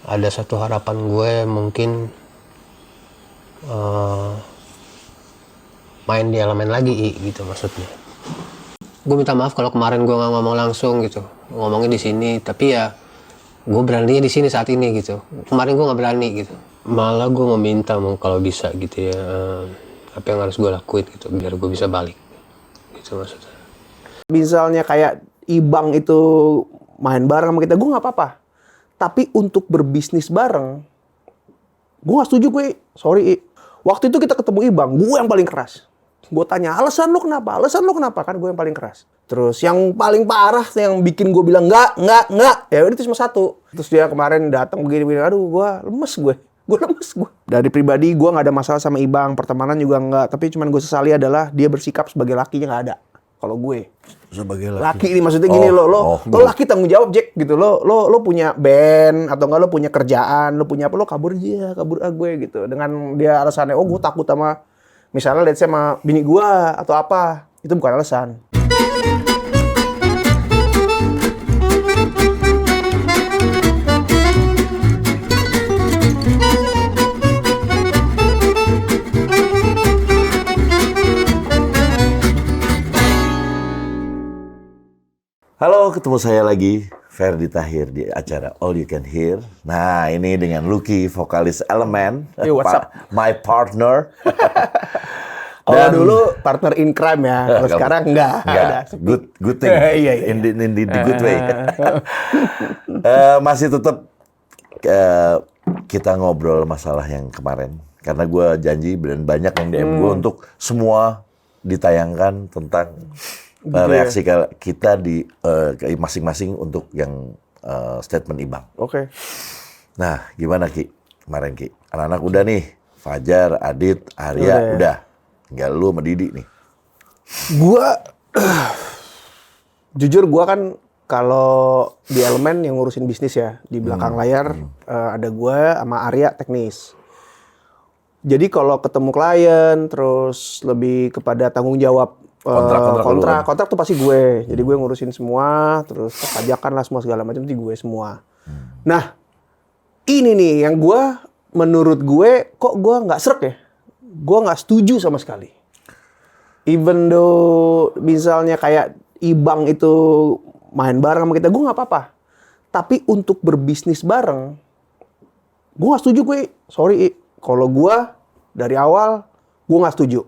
ada satu harapan gue mungkin main di elemen lagi gitu maksudnya. Gue minta maaf kalau kemarin gue nggak ngomong langsung gitu, ngomongnya di sini, tapi ya gue beraninya di sini saat ini gitu. Kemarin gue nggak berani gitu, malah gue meminta kalau bisa gitu ya, apa yang harus gue lakuin gitu biar gue bisa balik gitu maksudnya. Misalnya kayak Ibang itu main bareng sama kita, gue nggak apa-apa. Tapi untuk berbisnis bareng, gue nggak setuju gue. Sorry, waktu itu kita ketemu Ibang, gue yang paling keras. Gue tanya, alasan lo kenapa? Alasan lo kenapa? Kan gue yang paling keras. Terus yang paling parah, yang bikin gue bilang enggak. Ya udah itu cuma satu. Terus dia kemarin datang begini, aduh gue lemes gue. Dari pribadi gue nggak ada masalah sama Ibang, pertemanan juga nggak. Tapi cuman gue sesali adalah dia bersikap sebagai lakinya nggak ada. Kalau gue sebagai laki ini maksudnya gini, lo laki tanggung jawab, Jack, gitu. Lo punya band atau enggak lo punya kerjaan, lo punya apa, lo kabur gue gitu. Dengan dia alasannya, gue takut sama misalnya let's say sama bini gue atau apa. Itu bukan alasan. Halo, ketemu saya lagi, Ferdi Tahir di acara All You Can Hear. Nah, ini dengan Lucky, vokalis Elemen, Hey, what's up? my partner. Kalau dulu partner in crime ya, kalau sekarang enggak. Good thing, Iya. in the good way. Masih tetap kita ngobrol masalah yang kemarin, karena gue janji dan banyak yang DM gue untuk semua ditayangkan tentang reaksi kita di masing-masing untuk yang statement Ibang. Oke. Nah, gimana Ki? Kemarin Ki, anak-anak udah nih, Fajar, Adit, Arya, udah. Tinggal lu sama Didi nih. Jujur gua kan kalau di Elemen yang ngurusin bisnis ya, di belakang layar ada gua sama Arya teknis. Jadi kalau ketemu klien, terus lebih kepada tanggung jawab kontrak tuh pasti gue. Jadi gue ngurusin semua, terus pajakan lah semua segala macam itu gue semua. Nah, ini nih yang menurut gue kok gue nggak srek ya. Gue nggak setuju sama sekali. Even though misalnya kayak Ibang itu main bareng sama kita, gue nggak apa-apa. Tapi untuk berbisnis bareng, gue nggak setuju gue. Sorry, kalau gue dari awal gue nggak setuju.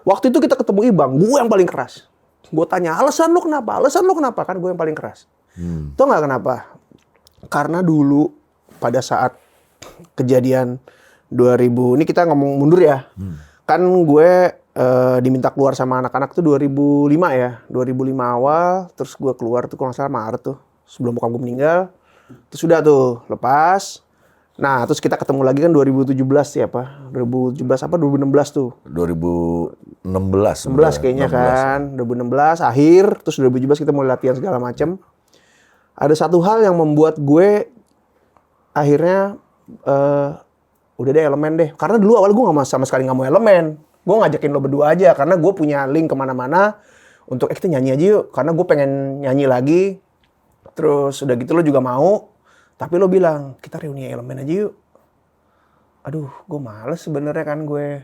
Waktu itu kita ketemu Ibang, gue yang paling keras. Gue tanya, alasan lo kenapa? Kan gue yang paling keras. Tau nggak kenapa? Karena dulu pada saat kejadian 2000, ini kita ngomong mundur ya. Kan gue diminta keluar sama anak-anak tuh 2005 ya. 2005 awal, terus gue keluar tuh kalau nggak salah Maret tuh. Sebelum bokap gue meninggal. Terus udah tuh, lepas. Nah, terus kita ketemu lagi kan 2017 ya apa? 2017 apa 2016 tuh? 2016 kayaknya kan. 2016 akhir, terus 2017 kita mulai latihan segala macam. Ada satu hal yang membuat gue akhirnya udah deh Elemen deh. Karena dulu awal gue sama sekali nggak mau Elemen. Gue ngajakin lo berdua aja karena gue punya link kemana-mana untuk kita nyanyi aja yuk. Karena gue pengen nyanyi lagi. Terus udah gitu lo juga mau. Tapi lo bilang, kita reuni Elemen aja yuk. Aduh, gue males sebenarnya kan gue.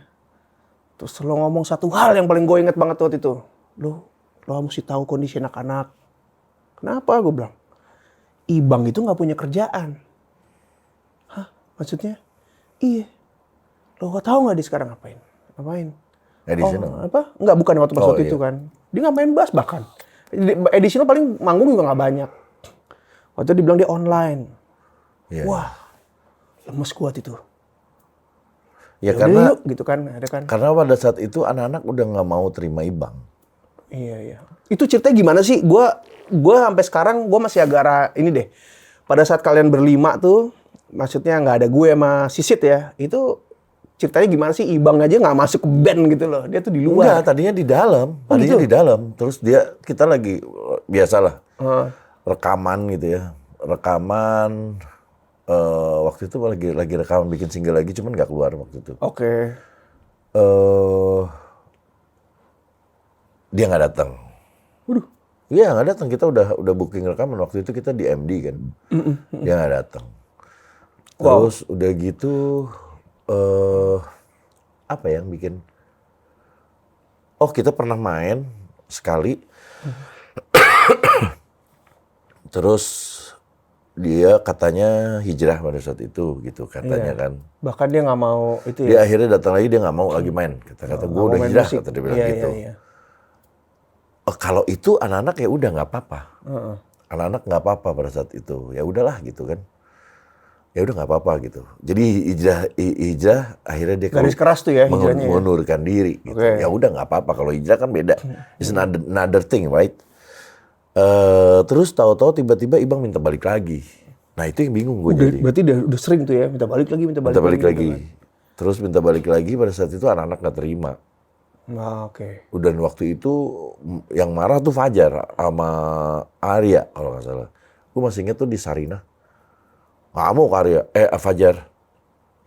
Terus lo ngomong satu hal yang paling gue inget banget waktu itu. Lo mesti tahu kondisi anak-anak. Kenapa? Gue bilang. Ibang itu gak punya kerjaan. Hah? Maksudnya? Iya. Lo tahu gak dia sekarang ngapain? Additional. Apa? Enggak, bukan waktu pas waktu itu kan. Dia gak main bass bahkan. Additional paling manggung juga gak banyak. Waktu itu dibilang dia online. Yeah. Wah, lemes kuat itu. Ya karena karena gitu kan, ada kan. Karena pada saat itu anak-anak udah nggak mau terima Ibang. Iya. Itu ceritanya gimana sih? Gua sampai sekarang gue masih agak ini deh. Pada saat kalian berlima tuh, maksudnya nggak ada gue sama Sisit ya. Itu ceritanya gimana sih? Ibang aja nggak masuk ke band gitu loh. Dia tuh di luar. Enggak, tadinya di dalam. Gitu? Di dalam. Terus kita lagi biasalah rekaman gitu ya. Waktu itu lagi rekaman bikin single lagi, cuman nggak keluar waktu itu. Oke. Dia nggak datang. Waduh. Iya nggak datang. Kita udah booking rekaman waktu itu, kita di MD kan. Dia nggak datang. Terus udah gitu apa yang bikin? Oh, kita pernah main sekali. Terus dia katanya hijrah pada saat itu gitu katanya kan. Bahkan dia nggak mau itu Dia ya. akhirnya datang lagi, dia nggak mau lagi main. Kata gue udah main hijrah, musik. kata dia bilang Iya, gitu. iya. Kalau itu anak-anak ya udah nggak apa-apa. Heeh. Anak-anak nggak apa-apa pada saat itu. Ya udahlah gitu kan. Ya udah nggak apa-apa gitu. Jadi hijrah akhirnya dia Garis keras tuh ya hijrahnya ya? mengundurkan diri gitu. Oke. Ya udah nggak apa-apa, kalau hijrah kan beda. It's another thing, right? Terus tahu-tahu tiba-tiba Ibang minta balik lagi. Nah itu yang bingung gue jadi. Berarti udah sering tuh ya, minta balik lagi. Minta balik lagi. gitu kan. Terus minta balik lagi, pada saat itu anak-anak nggak terima. Nah, oke. Dan waktu itu yang marah tuh Fajar sama Arya kalau nggak salah. Gue masih inget tuh di Sarinah. Nggak mau ke Arya, Fajar.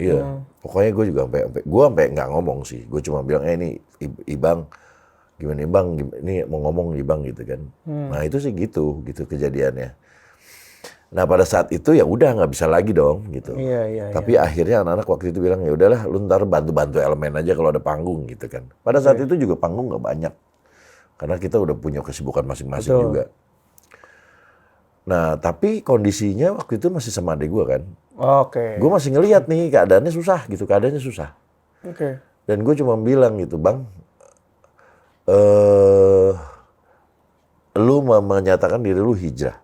Iya, pokoknya gue juga sampai nggak ngomong sih. Gue cuma bilang, ini Ibang, gimana Ibang, ini mau ngomong Ibang gitu kan. Nah itu sih gitu kejadiannya. Nah pada saat itu ya udah nggak bisa lagi dong gitu. Iya. Tapi akhirnya anak-anak waktu itu bilang ya udahlah, lu ntar bantu-bantu elemen aja kalau ada panggung gitu kan. Pada saat itu juga panggung nggak banyak, karena kita udah punya kesibukan masing-masing Betul. juga. Nah tapi kondisinya waktu itu masih sama adik gue kan. Oke. Gue masih ngelihat nih keadaannya susah gitu, Oke. Dan gue cuma bilang gitu, Bang, lu menyatakan diri lu hijrah.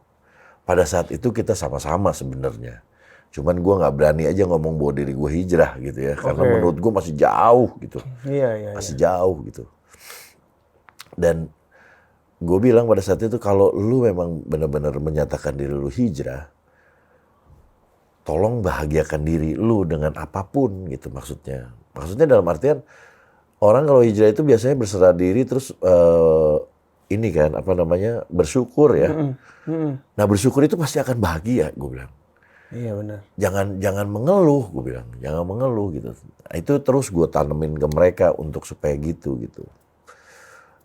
Pada saat itu kita sama-sama sebenarnya. Cuman gue nggak berani aja ngomong bahwa diri gue hijrah gitu ya, karena Oke. menurut gue masih jauh gitu, Iya. masih jauh gitu. Dan gue bilang pada saat itu, kalau lu memang benar-benar menyatakan diri lu hijrah, tolong bahagiakan diri lu dengan apapun gitu maksudnya. Maksudnya dalam artian, orang kalau hijrah itu biasanya berserah diri terus ini kan apa namanya, bersyukur ya. Nah bersyukur itu pasti akan bahagia, gue bilang. Iya benar. Jangan mengeluh, gue bilang. Jangan mengeluh gitu. Nah, itu terus gue tanemin ke mereka untuk supaya gitu.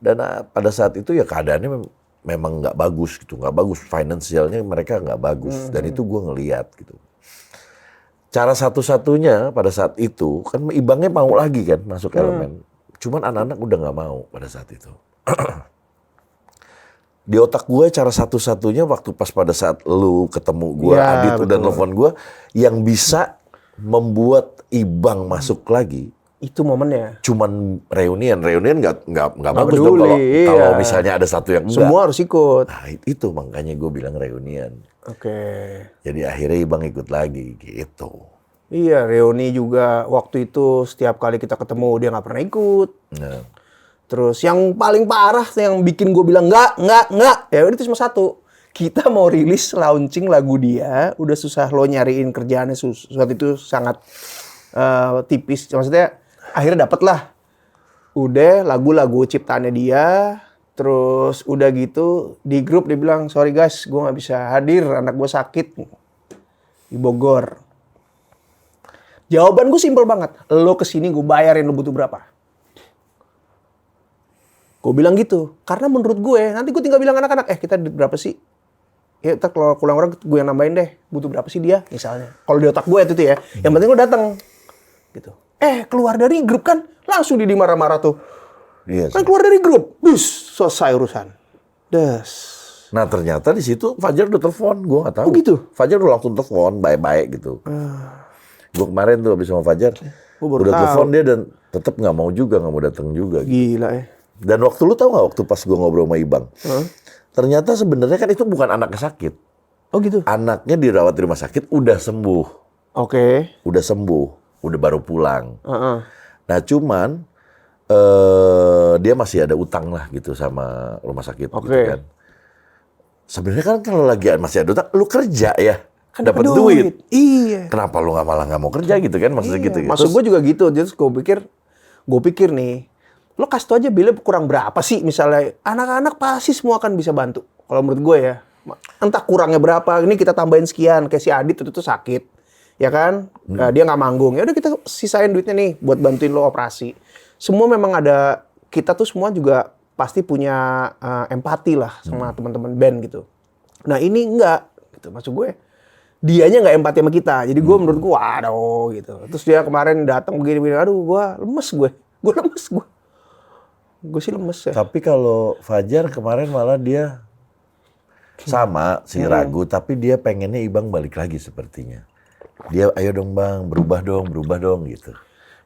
Dan pada saat itu ya keadaannya memang nggak bagus gitu, nggak bagus. Finansialnya mereka nggak bagus. Dan itu gue ngeliat gitu. Cara satu-satunya pada saat itu, kan Ibangnya mau lagi kan masuk elemen. Cuman anak-anak udah nggak mau pada saat itu. Di otak gue cara satu-satunya waktu pas pada saat lu ketemu gue, Ya, Adit udah betul. nelfon gue, yang bisa membuat Ibang masuk lagi, Itu momennya. cuman reunian nggak bagus peduli, dong kalau iya. misalnya ada satu yang enggak. Semua harus ikut. Nah itu makanya gue bilang reunian. Oke. Jadi akhirnya Ibang ikut lagi gitu. Iya, reuni juga waktu itu setiap kali kita ketemu dia nggak pernah ikut. Nah, Terus yang paling parah yang bikin gue bilang nggak, ya itu cuma satu. Kita mau rilis launching lagu dia, udah susah lo nyariin kerjaannya sesuatu itu sangat tipis. Maksudnya akhirnya dapet lah. Udah lagu-lagu ciptaannya dia, terus udah gitu di grup dia bilang sorry guys, gue nggak bisa hadir, anak gue sakit di Bogor. Jawaban gue simpel banget, lo kesini gue bayarin, lo butuh berapa? Gue bilang gitu, karena menurut gue, nanti gue tinggal bilang anak-anak, kita berapa sih? Ya ntar kalau kurang orang gue yang nambahin deh, butuh berapa sih dia misalnya. Kalau di otak gue itu ya, yang penting lo datang. Gitu. Keluar dari grup kan, langsung dimarah-marah tuh. iya Kan sih. keluar dari grup, selesai urusan. Des. Nah ternyata di situ Fajar udah telepon, gue nggak tahu. Oh, gitu? Fajar udah langsung telepon, baik-baik gitu. Gue kemarin tuh habis sama Fajar, Gua baru udah tahu. telepon dia dan tetap nggak mau juga, nggak mau datang juga. Gitu. Gila ya. Dan waktu lu tahu nggak waktu pas gue ngobrol sama Ibang, ternyata sebenarnya kan itu bukan anaknya sakit, Oh gitu? anaknya dirawat di rumah sakit udah sembuh, Oke. udah baru pulang. Heeh. Nah cuman dia masih ada utang lah gitu sama rumah sakit gitu Oke. kan. Sebenarnya kan kalau lagi masih ada utang, lu kerja ya, Kan dapat duit. Iya. Kenapa lu malah nggak mau kerja gitu kan, maksudnya gitu. Maksud gue juga gitu. Jadi gue pikir nih, lo kasih tau aja bilnya kurang berapa sih misalnya. Anak-anak pasti semua akan bisa bantu. Kalau menurut gue ya. Entah kurangnya berapa, ini kita tambahin sekian. Kayak si Adit itu tuh sakit. Ya kan? Nah, dia nggak manggung. Ya udah kita sisain duitnya nih buat bantuin lo operasi. Semua memang ada, kita tuh semua juga pasti punya empati lah sama teman-teman band gitu. Nah ini enggak. Gitu. Maksud gue, dianya nggak empati sama kita. Jadi gue menurut gue waduh gitu. Terus dia kemarin datang begini-begini, aduh gue lemes gue sih lemes ya. Tapi kalau Fajar kemarin malah dia sama si ragu, tapi dia pengennya Ibang balik lagi sepertinya. Dia ayo dong Bang, berubah dong gitu.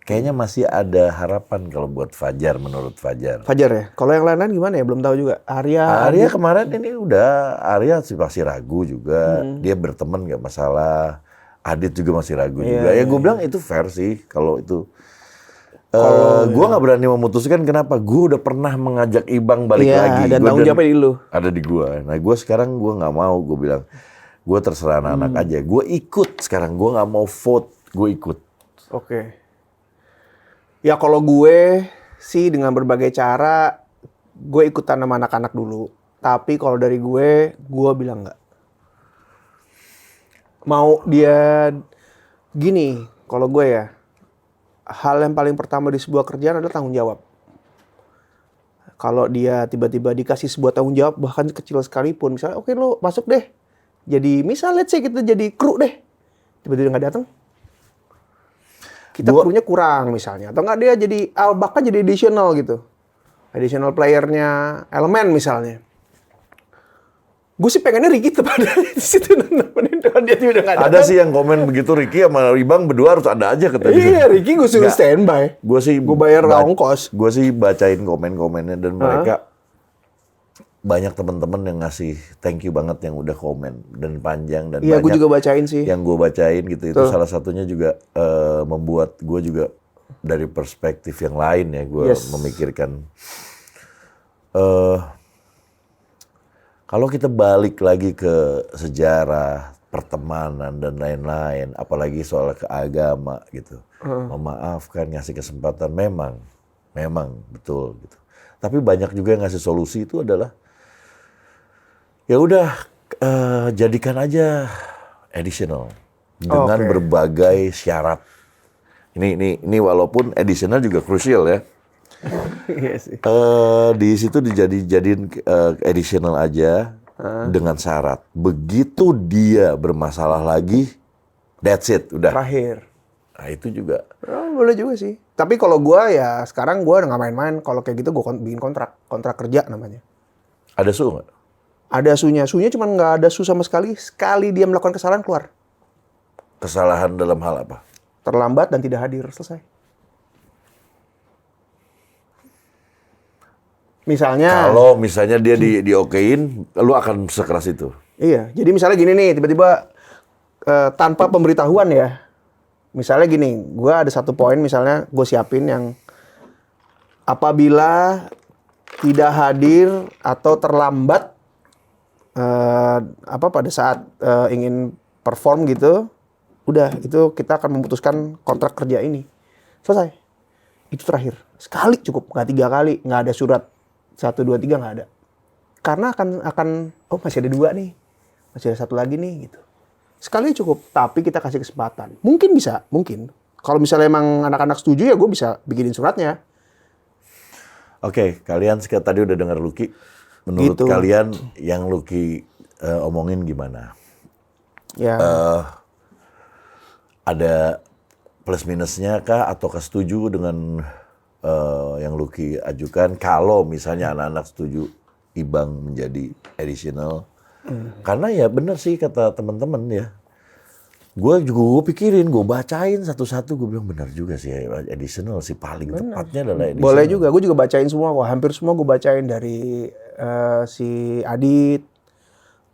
Kayaknya masih ada harapan kalau buat Fajar, menurut Fajar. Fajar ya. Kalau yang lain-lain gimana ya? Belum tahu juga. Arya kemarin ini udah, Arya masih ragu juga. Dia berteman nggak masalah. Adit juga masih ragu juga. Ya gue bilang itu fair sih kalau itu. Gue nggak berani memutuskan kenapa. Gue udah pernah mengajak Ibang balik lagi. Dan tanggung jawabnya di lu. Ada di gue. Nah gue sekarang gue nggak mau. Gue bilang gue terserah anak-anak aja. Gue ikut sekarang. Gue nggak mau vote. Gue ikut. Oke. Ya kalau gue sih dengan berbagai cara, gue ikutan sama anak-anak dulu. Tapi kalau dari gue bilang enggak. Mau dia gini, kalau gue ya, hal yang paling pertama di sebuah kerjaan adalah tanggung jawab. Kalau dia tiba-tiba dikasih sebuah tanggung jawab, bahkan kecil sekalipun, misalnya oke lo masuk deh. Jadi misal let's say kita jadi kru deh. Tiba-tiba nggak datang. Kita krunya kurang misalnya. Atau nggak dia jadi, bahkan jadi additional gitu. Additional playernya elemen misalnya. Gue sih pengennya Ricky tetap ada di situ. Dia udah nggak datang. Ada sih yang komen begitu, Ricky sama Ibang berdua harus ada aja katanya. Iya, Ricky gue suruh standby. Gue bayar ongkos. Gue sih bacain komen-komennya dan mereka banyak teman-teman yang ngasih thank you banget yang udah komen dan panjang dan iya, banyak. Gue juga bacain sih. Yang gue bacain gitu itu salah satunya juga membuat gue juga dari perspektif yang lain ya gue memikirkan kalau kita balik lagi ke sejarah pertemanan dan lain-lain, apalagi soal keagama gitu, memaafkan, ngasih kesempatan memang betul gitu. Tapi banyak juga yang ngasih solusi itu adalah ya udah jadikan aja additional dengan berbagai syarat. Ini walaupun additional juga krusial ya. Iya sih. Di situ dijadiin additional aja dengan syarat. Begitu dia bermasalah lagi, that's it, udah. Terakhir. Nah itu juga. Boleh juga sih. Tapi kalau gue ya sekarang gue udah nggak main-main. Kalau kayak gitu gue bikin kontrak kerja namanya. Ada su nggak? Ada sunya cuma nggak ada su sama sekali. Sekali dia melakukan kesalahan keluar. Kesalahan dalam hal apa? Terlambat dan tidak hadir, selesai. Kalau misalnya dia diokein, lu akan sekeras itu. Iya, jadi misalnya gini nih, tiba-tiba tanpa pemberitahuan ya. Misalnya gini, gue ada satu poin misalnya gue siapin yang apabila tidak hadir atau terlambat pada saat ingin perform gitu, udah itu kita akan memutuskan kontrak kerja ini. Selesai. Itu terakhir. Sekali cukup, nggak 3 kali, nggak ada surat 1, 2, 3 nggak ada. Karena akan masih ada 2 nih, masih ada 1 lagi nih gitu. Sekali cukup, tapi kita kasih kesempatan. Mungkin. Kalau misalnya emang anak-anak setuju ya gue bisa bikinin suratnya. Oke, kalian tadi udah dengar Lucky. Menurut Gitu. kalian yang Lucky omongin gimana? Ya. Ada plus minusnya kah atau setuju dengan yang Lucky ajukan? Kalau misalnya anak-anak setuju Ibang menjadi additional. Karena ya benar sih kata teman-teman ya. Gue pikirin, gue bacain satu-satu, gue bilang benar juga sih additional sih paling tepatnya adalah additional. Boleh juga, gue juga bacain semua kok. Hampir semua gue bacain dari si Adit,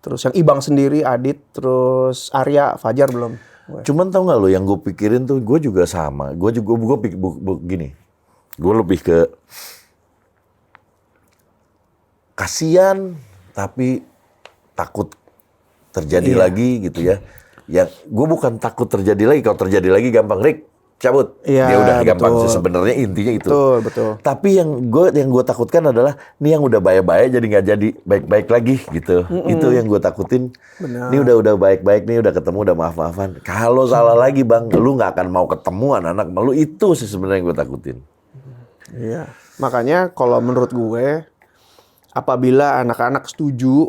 terus yang Ibang sendiri, Adit, terus Arya, Fajar belum. Cuman tau gak lo yang gue pikirin tuh, gue juga sama. Gue gini, gue lebih ke kasihan tapi takut terjadi lagi gitu ya. Yang gue bukan takut terjadi lagi, kalau terjadi lagi gampang Rick cabut. Iya, Ya udah gampang betul. sih sebenarnya intinya itu. Betul. Tapi yang gue takutkan adalah nih yang udah baik-baik jadi nggak jadi baik-baik lagi gitu. Itu yang gue takutin. Benar. Ini udah baik-baik nih, udah ketemu, udah maaf-maafan. Kalau salah lagi Bang, lu nggak akan mau ketemu anak-anak malu, itu sih sebenarnya yang gue takutin. Iya. Makanya kalau menurut gue, apabila anak-anak setuju,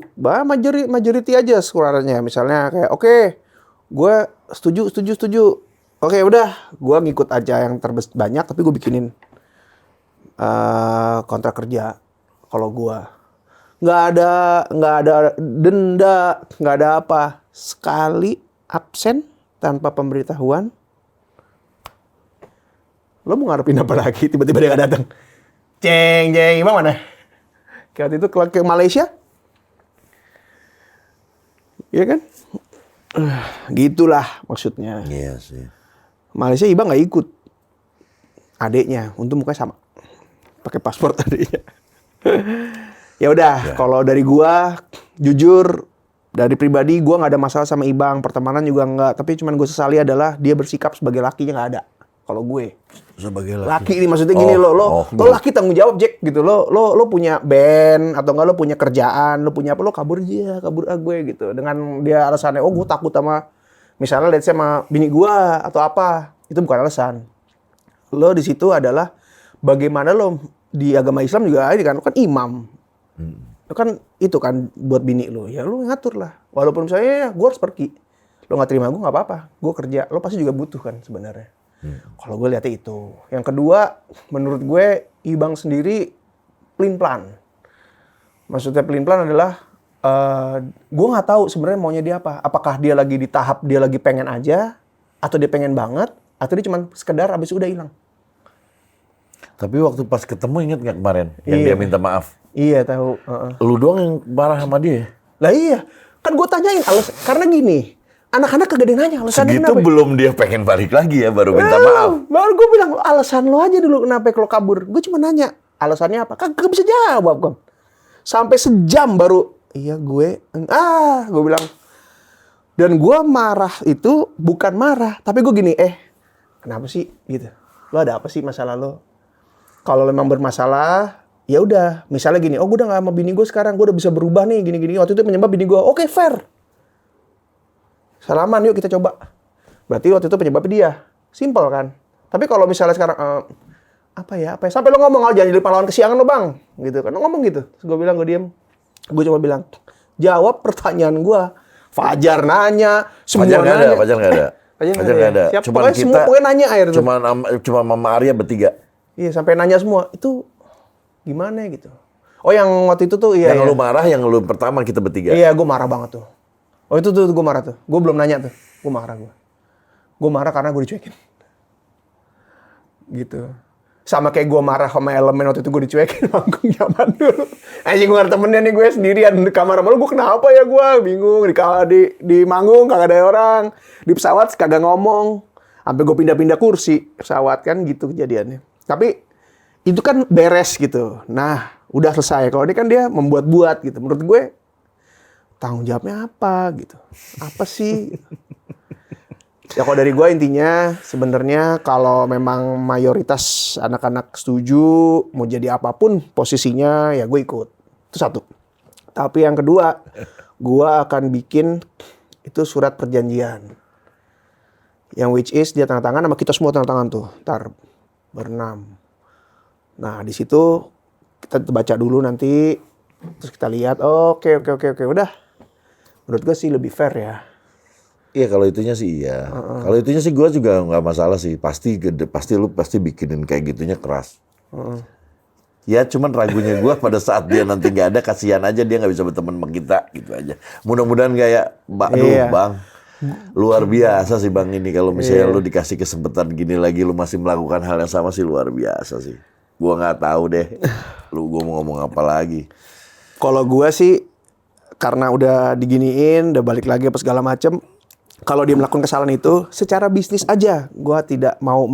majority aja suaranya. Misalnya kayak oke, gue setuju. Oke udah, gue ngikut aja yang banyak, tapi gue bikinin kontrak kerja. Kalau gue nggak ada denda, nggak ada apa. Sekali absen tanpa pemberitahuan, lo mau ngarepin apa lagi? Tiba-tiba dia nggak datang. Jeng, Ibang mana? Kayak waktu itu ke Malaysia, iya kan? Gitulah maksudnya. Iya sih. Malaysia Ibang nggak ikut, adeknya, untung mukanya sama, pakai paspor adeknya. Ya udah, kalau dari gua, jujur dari pribadi gua nggak ada masalah sama Ibang, pertemanan juga nggak. Tapi cuman gue sesali adalah dia bersikap sebagai lakinya nggak ada. Kalau gue Sebagai laki ini maksudnya gini, lo laki tanggung jawab Jack gitu, lo punya band atau enggak lo punya kerjaan, lo punya apa, lo kabur gue gitu dengan dia alasannya gue takut sama misalnya let's say sama bini gue atau apa, itu bukan alasan. Lo di situ adalah bagaimana lo di agama Islam juga ini kan, lo kan imam, lo kan itu kan buat bini lo, ya lo ngatur lah, walaupun misalnya gue harus pergi, lo nggak terima gue nggak apa-apa, gue kerja, lo pasti juga butuh kan sebenarnya. Kalau gue lihatnya itu. Yang kedua, menurut gue Ibang sendiri pelin-pelan. Maksudnya pelin-pelan adalah gue nggak tahu sebenarnya maunya dia apa. Apakah dia lagi di tahap dia lagi pengen aja, atau dia pengen banget, atau dia cuma sekedar abis udah hilang. Tapi waktu pas ketemu inget nggak kemarin yang dia minta maaf? Iya tahu. Lu doang yang marah sama dia. Lah iya, kan gue tanyain karena gini. Anak-anak kagak ada yang nanya alasannya Segitu kenapa. belum dia pengen balik lagi ya, baru minta maaf. Baru gue bilang, alasan lo aja dulu kenapa lo kabur. Gue cuma nanya, alasannya apa? Kagak bisa jawab, Gom. Sampai sejam baru, iya gue bilang. Dan gue marah itu bukan marah, tapi gue gini, kenapa sih gitu? Lo ada apa sih masalah lo? Kalau memang bermasalah, ya udah. Misalnya gini, gue udah gak sama bini gue sekarang, gue udah bisa berubah nih, gini-gini. Waktu itu penyebab bini gue, oke, fair. Salaman yuk kita coba. Berarti waktu itu penyebabnya dia. Simple kan. Tapi kalau misalnya sekarang apa ya? Sampai lo ngomong jangan jadi pahlawan kesiangan lo bang. Gitu kan. Lo ngomong gitu. Terus gue bilang, gue diem. Gue cuma bilang, jawab pertanyaan gue. Fajar nanya. Semua Fajar nggak nanya. ada, Fajar nggak ada. Fajar Fajar nggak ada. Siap, Cuman pokoknya semua nanya air tuh. Cuma Mama Arya bertiga. Iya sampai nanya semua. Itu gimana gitu. Oh yang waktu itu tuh iya. Yang lu marah, yang lu pertama kita bertiga. Iya gue marah banget tuh. Oh itu tuh gue marah tuh. Gue belum nanya tuh. Gue marah gue. Gue marah karena gue dicuekin. Gitu. Sama kayak gue marah sama Elemen waktu itu gue dicuekin manggung zaman dulu. Anjing gue ada temennya nih gue sendirian di kamar sama lu. Gue kenapa ya gue bingung. Di manggung kagak ada orang. Di pesawat kagak ngomong. Sampai gue pindah-pindah kursi pesawat kan gitu kejadiannya. Tapi itu kan beres gitu. Nah udah selesai. Kalau ini kan dia membuat-buat gitu. Menurut gue tanggung jawabnya apa gitu. Apa sih? Ya kalau dari gue intinya sebenarnya kalau memang mayoritas anak-anak setuju mau jadi apapun posisinya ya gue ikut. Itu satu. Tapi yang kedua, gue akan bikin itu surat perjanjian. Yang which is dia tanda tangan sama kita semua tanda tangan tuh. Ntar berenam. Nah di situ kita baca dulu nanti. Terus kita lihat, oke. Udah. Menurut gue sih lebih fair ya. Iya kalau itunya sih iya. Kalau itunya sih gue juga nggak masalah sih. Pasti lu bikinin kayak gitunya keras. Ya cuman ragunya gue pada saat dia nanti nggak ada, kasihan aja dia nggak bisa berteman sama kita gitu aja. Mudah-mudahan kayak, bang, luar biasa sih bang ini. Kalau misalnya lu dikasih kesempatan gini lagi, lu masih melakukan hal yang sama sih luar biasa sih. Gue nggak tahu deh. Gue mau ngomong apa lagi. Kalau gue sih karena udah diginiin, udah balik lagi apa segala macem. Kalau dia melakukan kesalahan itu, secara bisnis aja. Gue tidak mau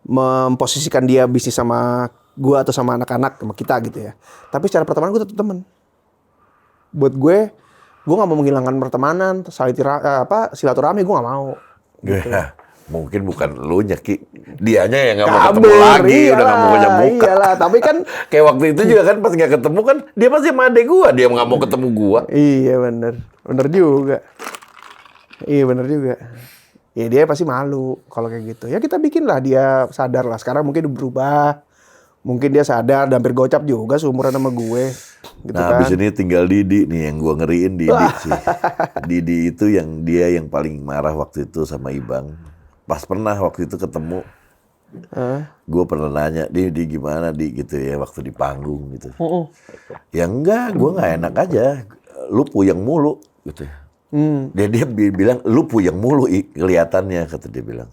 memposisikan dia bisnis sama gue atau sama anak-anak, sama kita gitu ya. Tapi secara pertemanan gue tetap teman. Buat gue gak mau menghilangkan pertemanan, silaturahmi gue gak mau. Gitu. Mungkin bukan lu nyeki, dianya yang nggak mau ketemu lagi, udah nggak mau baca muka. Iyalah, tapi kan kayak waktu itu juga kan pas nggak ketemu kan dia masih sama adek gua, dia nggak mau ketemu gua. Iya bener juga. Ya dia pasti malu kalau kayak gitu. Ya kita bikin lah dia sadar lah. Sekarang mungkin berubah, mungkin dia sadar, dan hampir gocap juga seumuran sama gue. gitu Nah, kan. abis ini tinggal Didi nih yang gua ngeriin Didi sih. Didi itu dia yang paling marah waktu itu sama Ibang. Pas pernah waktu itu ketemu, gue pernah nanya, Di gimana Di gitu ya waktu di panggung gitu. Ya enggak, gue nggak enak aja. Lu puyeng mulu gitu. Dia bilang lu puyeng mulu kelihatannya kata dia bilang.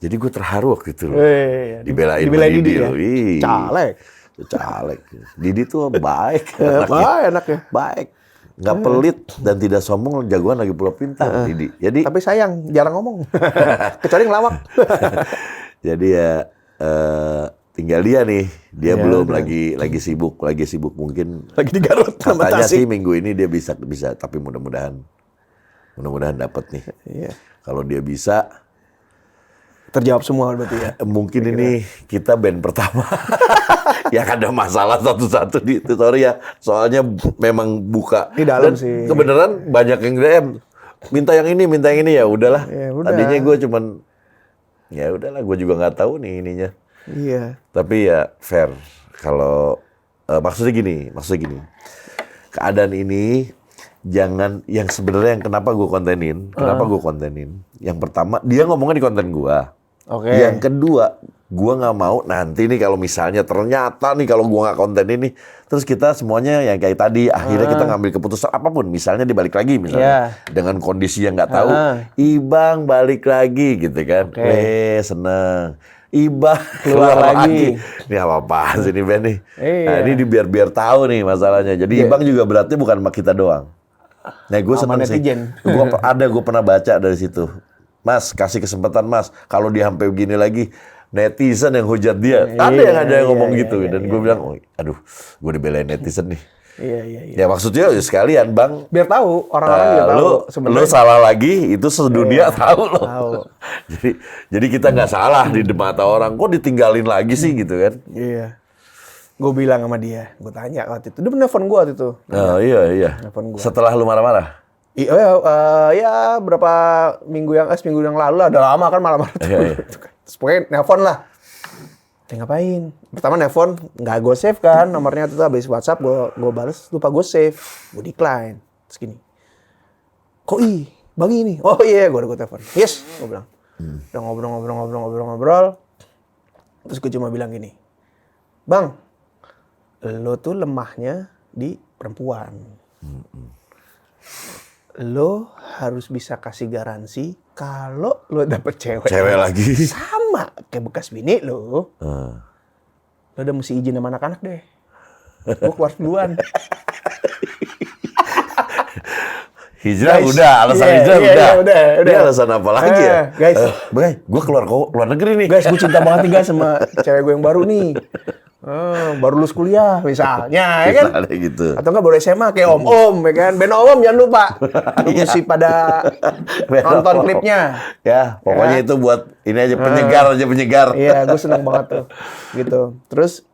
Jadi gue terharu waktu itu loh. Dibelain sama Didi ya. loh. Ih. Caleg. Didi tuh baik. Anaknya. Baik. Nggak pelit dan tidak sombong, jagoan lagi pula pintar Didi. Jadi Tapi sayang, jarang ngomong. Kecuali ngelawak. jadi ya tinggal dia nih. Dia belum lagi sibuk mungkin. Lagi di Garut sama Katanya Tasik. sih minggu ini dia bisa tapi mudah-mudahan dapat nih. Iya. Kalau dia bisa Terjawab semua berarti ya. mungkin ini kita band pertama yang ada masalah satu-satu di tutorial. Soalnya memang buka. Di dalam Dan sih. kebenaran banyak yang DM. Minta yang ini ya udahlah. Ya udah. Tadinya gue cuman ya udahlah gue juga nggak tahu nih ininya. Iya. Tapi ya fair. Kalau maksudnya gini. Keadaan ini jangan yang sebenarnya yang kenapa gue kontenin. Yang pertama dia ngomongnya di konten gue. Oke. Yang kedua, gua nggak mau nanti nih kalau misalnya ternyata nih kalau gua nggak konten ini, terus kita semuanya yang kayak tadi, akhirnya kita ngambil keputusan apapun, misalnya dibalik lagi misalnya, dengan kondisi yang nggak tahu, Ibang balik lagi gitu kan, seneng. Ibang keluar lagi. Ini apa-apaan sih ini Ben nih? Nah, ini biar tahu nih masalahnya. Jadi Ibang juga berarti bukan sama kita doang. Nah, gue seneng sih. Gue pernah baca dari situ. Mas, kasih kesempatan Mas. Kalau dia sampai begini lagi, netizen yang hujat dia. Ada yang ngomong gitu. Dan gue bilang, aduh, gue dibelain netizen nih. Iya. Ya maksudnya ya sekalian Bang. Biar tahu, orang-orang juga tahu. Lu salah lagi, itu sedunia tahu loh. Jadi kita nggak salah di mata orang. Kok ditinggalin lagi sih gitu kan? Iya. Gue bilang sama dia, gue tanya waktu itu. Dia nelfon gue waktu itu. Oh iya. Nelfon gua. Setelah lu marah-marah? Ya berapa minggu yang lalu lah, udah lama kan malam-malam. Terus pokoknya nelfon lah. Ngapain? Pertama nelfon, nggak gue save kan, nomornya itu habis WhatsApp gue balas, lupa gue save, gue decline. Terus gini, kok Bang ini? Oh iya, gue telepon. Yes, gue bilang. Udah ngobrol. Terus gue cuma bilang gini, Bang, lo tuh lemahnya di perempuan. Lo harus bisa kasih garansi kalau lo dapet cewek lagi sama kayak bekas bini lo. Lo udah mesti izin sama anak-anak deh. Gue keluar duluan. Hijrah udah, alasan hijrah udah. Dia alasan apa lagi ya? Guys, gue keluar negeri nih. Guys, gue cinta banget nih guys sama cewek gue yang baru nih. Baru lulus kuliah misalnya, ya kan? Misalnya gitu. Atau enggak baru SMA kayak Om, ya kan? Ben Om jangan lupa. Lu mesti pada nonton klipnya. Ya, pokoknya itu buat ini aja penyegar. Iya, gue seneng banget tuh. Gitu. Terus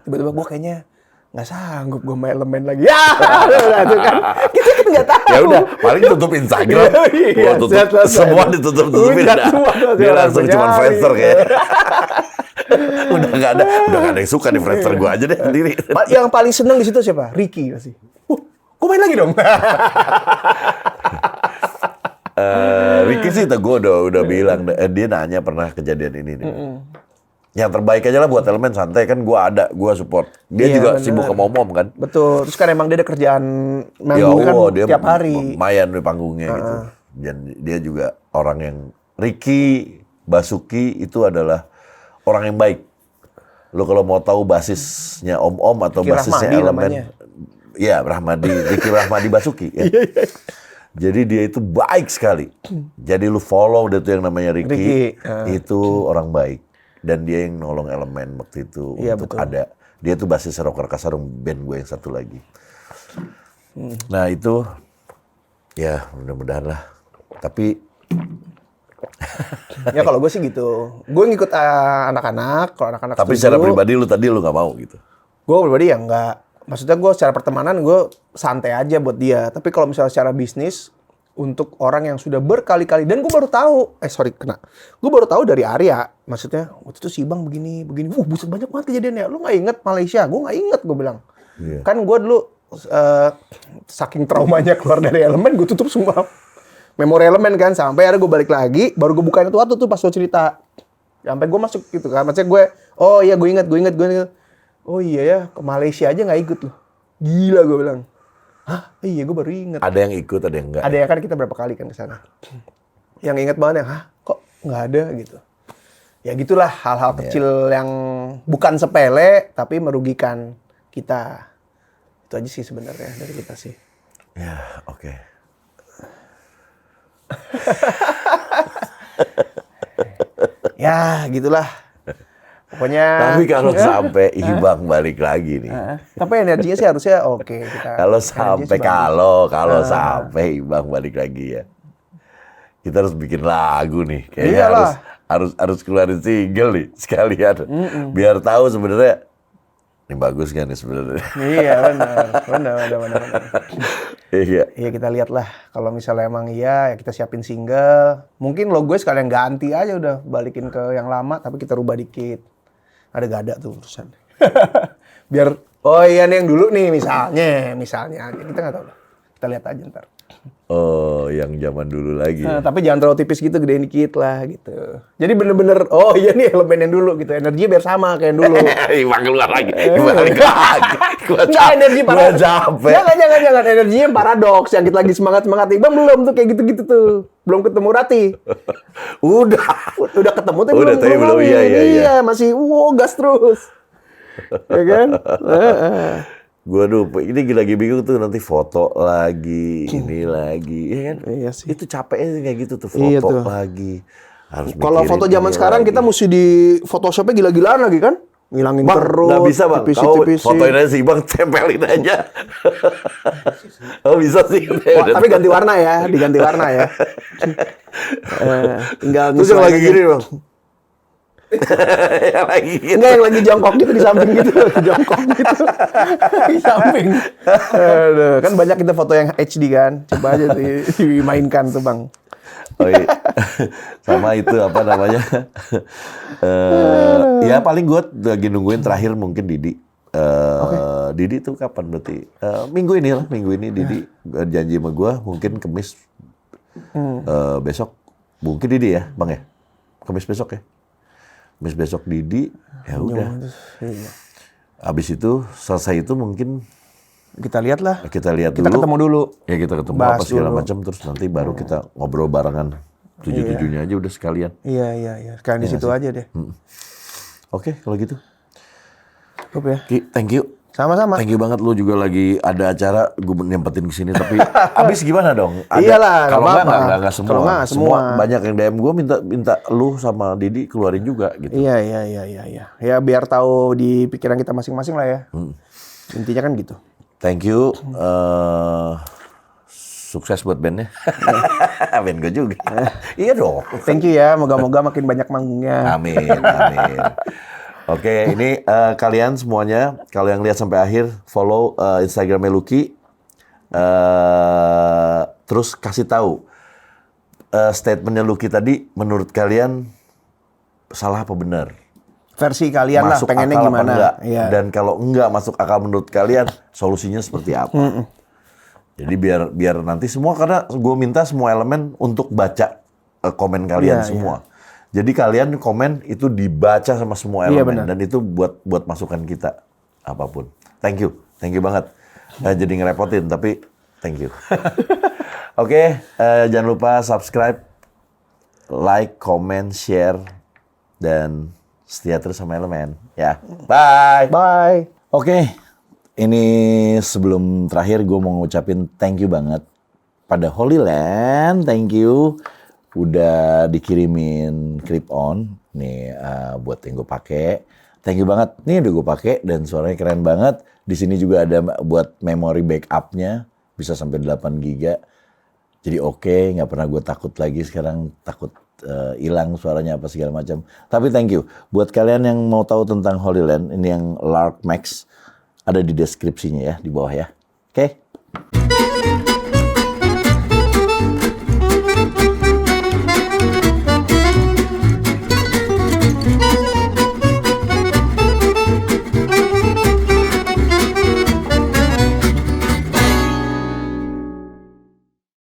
tiba-tiba gue kayaknya nggak sanggup gue main elemen lagi. Ya, udah tuh kan. Kita kan nggak tahu. Ya udah, paling tutup Instagram. Iya, Gua tutup semua ditutupin dah. Dia langsung cuma Friendster kayak. udah nggak ada yang suka di Friendster gue aja deh sendiri. Yang paling seneng di situ siapa? Ricky pasti. Gue main lagi dong. Ricky sih gue udah bilang, dia nanya pernah kejadian ini nih. Yang terbaik aja lah buat elemen santai kan gue support. Dia juga sibuk ke Momom kan. Betul. Terus kan emang dia ada kerjaan manggung kan dia tiap hari. Lumayan di panggungnya gitu. Dan dia juga orang yang Ricky Basuki itu adalah orang yang baik. Lo kalau mau tahu basisnya Om atau Ricky basisnya Rahmadi elemen, namanya. ya Ricky Rahmadi Basuki. Ya. Jadi dia itu baik sekali. Jadi lu follow dia tuh yang namanya Ricky. Itu orang baik. Dan dia yang nolong elemen waktu itu untuk betul. Ada. Dia tuh basis Rocker Kasarung, band gue yang satu lagi. Nah itu, ya mudah-mudahan lah. Tapi ya kalau gue sih gitu. Gue ngikut anak-anak, kalau anak-anak tapi setuju, secara pribadi lu tadi lu nggak mau gitu? Gue pribadi ya nggak. Maksudnya gue secara pertemanan gue santai aja buat dia. Tapi kalau misalnya secara bisnis, untuk orang yang sudah berkali-kali, dan gue baru tahu, gue baru tahu dari Arya, maksudnya waktu itu si Bang begini, buset banyak banget kejadiannya. Lu nggak inget Malaysia? Gue nggak inget, gue bilang. Kan gue dulu saking traumanya keluar dari elemen, gue tutup semua memori elemen kan. Sampai akhirnya gue balik lagi, baru gue bukain itu waktu tuh pas lo cerita. Sampai gue masuk gitu kan. Maksudnya gue, oh iya gue ingat. Oh iya ya, ke Malaysia aja nggak ikut loh. Gila gue bilang. Hah? Iya gue baru ingat. Ada yang ikut, ada yang enggak. Ada yang kan kita berapa kali kan ke sana. Yang ingat banget yang, hah kok nggak ada gitu. Ya gitulah hal-hal kecil yang bukan sepele tapi merugikan kita. Itu aja sih sebenarnya dari kita sih. Ya, oke. Ya gitulah. Pokoknya. Tapi kalau sampai Ibang balik lagi nih. Tapi energinya sih harusnya oke. Kita Kalau energinya sampai sih bagus. sampai Ibang balik lagi ya. Kita harus bikin lagu nih. Kayaknya Iyalah. harus keluarin single nih sekalian. Biar tahu sebenarnya ini bagus kan nih sebenarnya. Iya benar. Iya. Iya kita lihat lah. Kalau misalnya emang iya, ya kita siapin single. Mungkin logo sekalian ganti aja udah, balikin ke yang lama, tapi kita rubah dikit. Ada gak ada tuh urusan. Biar, oh iya nih yang dulu nih misalnya. Kita nggak tahu lah. Kita lihat aja ntar. Oh, yang zaman dulu lagi. Nah, tapi jangan terlalu tipis gitu, gedein dikit lah gitu. Jadi bener-bener, oh iya nih elemen yang dulu gitu. Energinya biar sama kayak yang dulu. Ibang keluar lagi. Balik lagi. Enggak, energi Gua paradoks. capek. Jangan. Energinya paradoks. Yang kita lagi semangat-semangat. Ibang belum tuh kayak gitu-gitu tuh. Belum ketemu Rati. Udah ketemu tuh Udah, tapi belum. kawin. Iya. Iya, masih gas terus. Ya kan? Gua ini lagi bingung tuh nanti foto lagi, ini lagi, ya kan? Iya sih. Itu capeknya kayak gitu tuh, foto Iya tuh. lagi. Harus Kalau mikirin foto zaman ini sekarang lagi. kita mesti di Photoshopnya gila-gilaan lagi kan? Ngilangin Bang, terus. nggak bisa bang, kau tipis-tipisin. fotoin aja si Bang, tempelin aja. Oh bisa sih. Wah, tapi ganti warna ya, diganti warna ya. Tinggal Terus yang lagi aja. gini bang. Yang lagi gini. Enggak, yang lagi jongkok gitu di samping gitu. Jongkok gitu. Di samping. Aduh, kan banyak kita foto yang HD kan. Coba aja dimainkan tuh bang. Oh iya. Sama itu apa namanya? Ya paling gue lagi nungguin terakhir mungkin Didi. Didi tuh kapan berarti? Minggu ini Didi janji sama gue mungkin Kemis besok. Mungkin Didi ya bang ya? Kemis besok ya? Kemis besok Didi, ya udah. Habis itu selesai itu mungkin Kita lihat lah. kita lihat Kita dulu. ketemu dulu. Ya kita ketemu Bahas apa segala dulu. macam terus nanti baru kita ngobrol barengan. Tujuh-tujuhnya aja udah sekalian. Iya. Sekarang di situ aja deh. Oke, kalau gitu. Cukup ya. Ki, thank you. Sama-sama. Thank you banget lu juga lagi ada acara gue nyempetin ke sini tapi abis gimana dong? Iyalah, kalau nggak nggak apa-apa. nggak semua. Kalau nggak, semua. Banyak yang DM gue minta lu sama Didi keluarin juga gitu. Iya. Ya biar tahu di pikiran kita masing-masing lah ya. Intinya kan gitu. Thank you. Sukses buat bandnya. Band gue juga. Iya dong. Thank you ya. Moga-moga makin banyak manggungnya. Amin. Oke, ini kalian semuanya, kalau yang lihat sampai akhir, follow Instagramnya Lucky. Terus kasih tahu statementnya Lucky tadi, menurut kalian salah apa benar? Versi kalian lah, Masuk pengennya akal apa gimana. enggak? Iya. Dan kalau enggak masuk akal menurut kalian, solusinya seperti apa? Jadi biar nanti semua, karena gue minta semua elemen untuk baca komen kalian Iya, semua. Jadi kalian komen itu dibaca sama semua Iya, elemen benar. dan itu buat masukan kita apapun. Thank you banget. Jadi ngerepotin tapi thank you. Oke, jangan lupa subscribe, like, comment, share, dan setia terus sama elemen. Ya, bye. Bye. Oke, ini sebelum terakhir gue mau ngucapin thank you banget pada Holy Land. Thank you udah dikirimin clip on nih buat yang gue pakai. Thank you banget. Nih udah gue pakai dan suaranya keren banget. Di sini juga ada buat memory backupnya bisa sampai 8 GB. Jadi oke, nggak pernah gue takut lagi sekarang takut hilang suaranya apa segala macam. Tapi thank you buat kalian yang mau tahu tentang Holy Land, ini yang Lark Max ada di deskripsinya ya di bawah ya. Oke.